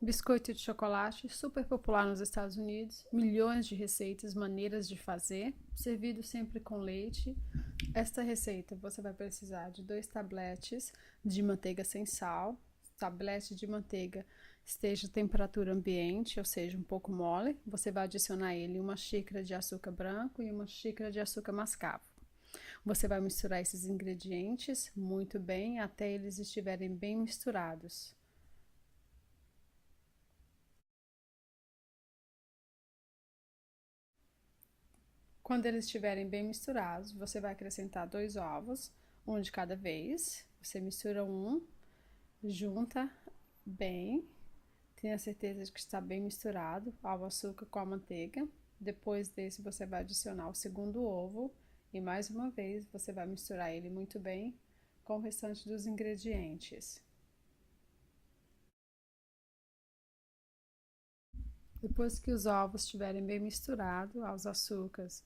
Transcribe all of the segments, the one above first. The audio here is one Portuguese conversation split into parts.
Biscoito de chocolate, super popular nos Estados Unidos, milhões de receitas, maneiras de fazer, servido sempre com leite. Esta receita você vai precisar de 2 tabletes de manteiga sem sal, tablete de manteiga esteja a temperatura ambiente, ou seja, um pouco mole. Você vai adicionar a ele 1 xícara de açúcar branco e 1 xícara de açúcar mascavo. Você vai misturar esses ingredientes muito bem até eles estiverem bem misturados. Quando eles estiverem bem misturados, você vai acrescentar 2 ovos, um de cada vez. Você mistura junta bem, tenha certeza de que está bem misturado o açúcar com a manteiga. Depois desse, você vai adicionar o segundo ovo e mais uma vez você vai misturar ele muito bem com o restante dos ingredientes. Depois que os ovos estiverem bem misturados aos açúcares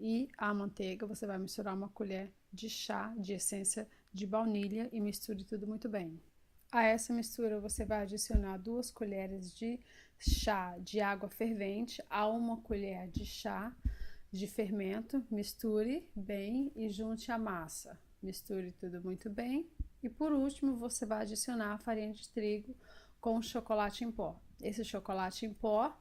e a manteiga, você vai misturar 1 colher de chá de essência de baunilha e misture tudo muito bem. A essa mistura você vai adicionar 2 colheres de chá de água fervente a 1 colher de chá de fermento. Misture bem e junte a massa. Misture tudo muito bem. E por último, você vai adicionar a farinha de trigo com chocolate em pó. Esse chocolate em pó,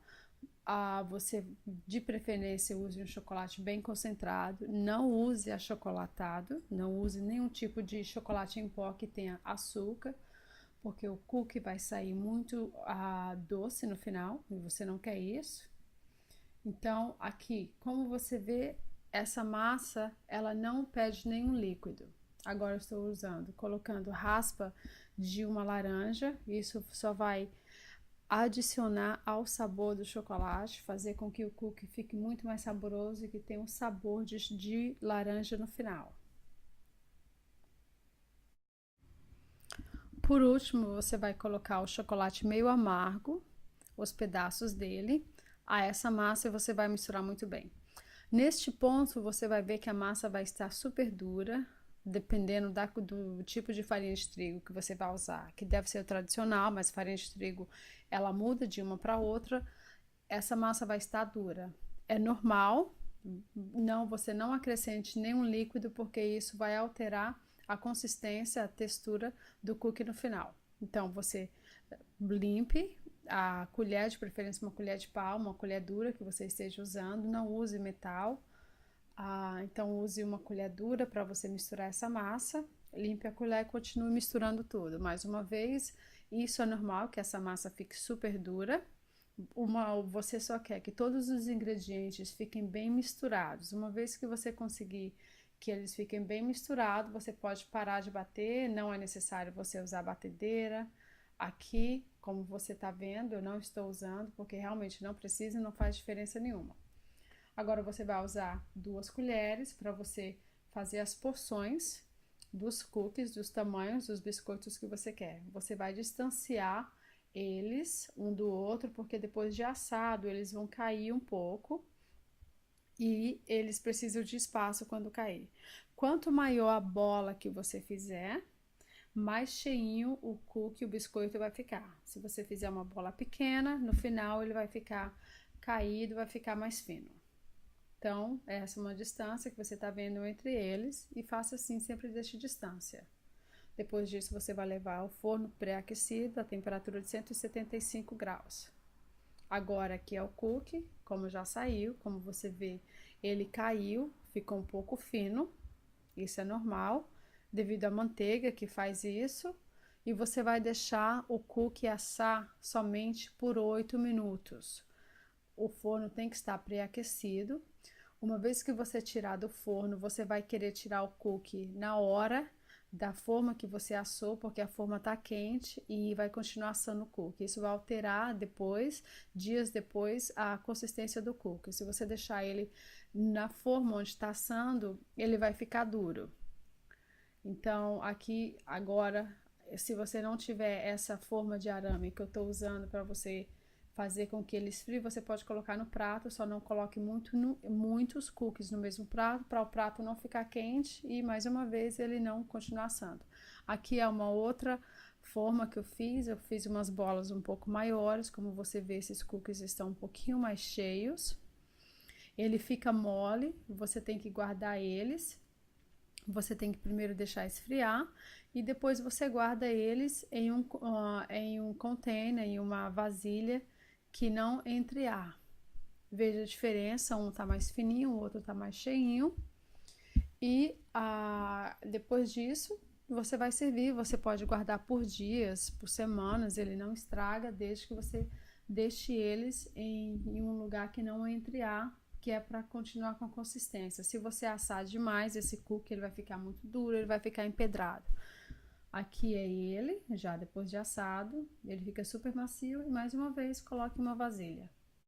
você de preferência use um chocolate bem concentrado, não use achocolatado, não use nenhum tipo de chocolate em pó que tenha açúcar, porque o cookie vai sair muito doce no final e você não quer isso. Então, aqui, como você vê, essa massa, ela não pede nenhum líquido. Agora eu estou colocando raspa de uma laranja, isso só vai adicionar ao sabor do chocolate, fazer com que o cookie fique muito mais saboroso e que tenha um sabor de laranja no final. Por último, você vai colocar o chocolate meio amargo, os pedaços dele, a essa massa e você vai misturar muito bem. Neste ponto, você vai ver que a massa vai estar super dura, dependendo do tipo de farinha de trigo que você vai usar, que deve ser o tradicional, mas farinha de trigo ela muda de uma para outra. Essa massa vai estar dura. É normal, não, você não acrescente nenhum líquido, porque isso vai alterar a consistência, a textura do cookie no final. Então, você limpe a colher, de preferência uma colher de pau, uma colher dura que você esteja usando, não use metal. Então, use uma colher dura para você misturar essa massa. Limpe a colher e continue misturando tudo. Mais uma vez, isso é normal, que essa massa fique super dura. Você só quer que todos os ingredientes fiquem bem misturados. Uma vez que você conseguir que eles fiquem bem misturados, você pode parar de bater, não é necessário você usar batedeira. Aqui, como você está vendo, eu não estou usando, porque realmente não precisa e não faz diferença nenhuma. Agora você vai usar 2 colheres para você fazer as porções dos cookies, dos tamanhos dos biscoitos que você quer. Você vai distanciar eles um do outro, porque depois de assado eles vão cair um pouco e eles precisam de espaço quando cair. Quanto maior a bola que você fizer, mais cheinho o cookie, o biscoito vai ficar. Se você fizer uma bola pequena, no final ele vai ficar caído, vai ficar mais fino. Então, essa é uma distância que você está vendo entre eles e faça assim, sempre deixe distância. Depois disso, você vai levar ao forno pré-aquecido a temperatura de 175 graus. Agora aqui é o cookie, como já saiu, como você vê, ele caiu, ficou um pouco fino, isso é normal, devido à manteiga que faz isso. E você vai deixar o cookie assar somente por 8 minutos. O forno tem que estar pré-aquecido. Uma vez que você tirar do forno, você vai querer tirar o cookie na hora da forma que você assou, porque a forma está quente e vai continuar assando o cookie. Isso vai alterar depois, dias depois, a consistência do cookie. Se você deixar ele na forma onde está assando, ele vai ficar duro. Então, aqui agora, se você não tiver essa forma de arame que eu estou usando para você fazer com que ele esfrie, você pode colocar no prato, só não coloque muitos cookies no mesmo prato, para o prato não ficar quente e mais uma vez ele não continuar assando. Aqui é uma outra forma que eu fiz umas bolas um pouco maiores, como você vê, esses cookies estão um pouquinho mais cheios. Ele fica mole, você tem que guardar eles. Você tem que primeiro deixar esfriar e depois você guarda eles em um container, em uma vasilha que não entre ar. Veja a diferença, um tá mais fininho, o outro tá mais cheinho. E depois disso, você vai servir. Você pode guardar por dias, por semanas, ele não estraga, desde que você deixe eles em um lugar que não entre ar, que é para continuar com a consistência. Se você assar demais esse cookie, ele vai ficar muito duro, ele vai ficar empedrado. Aqui é ele, já depois de assado, ele fica super macio. E mais uma vez, coloque uma vasilha.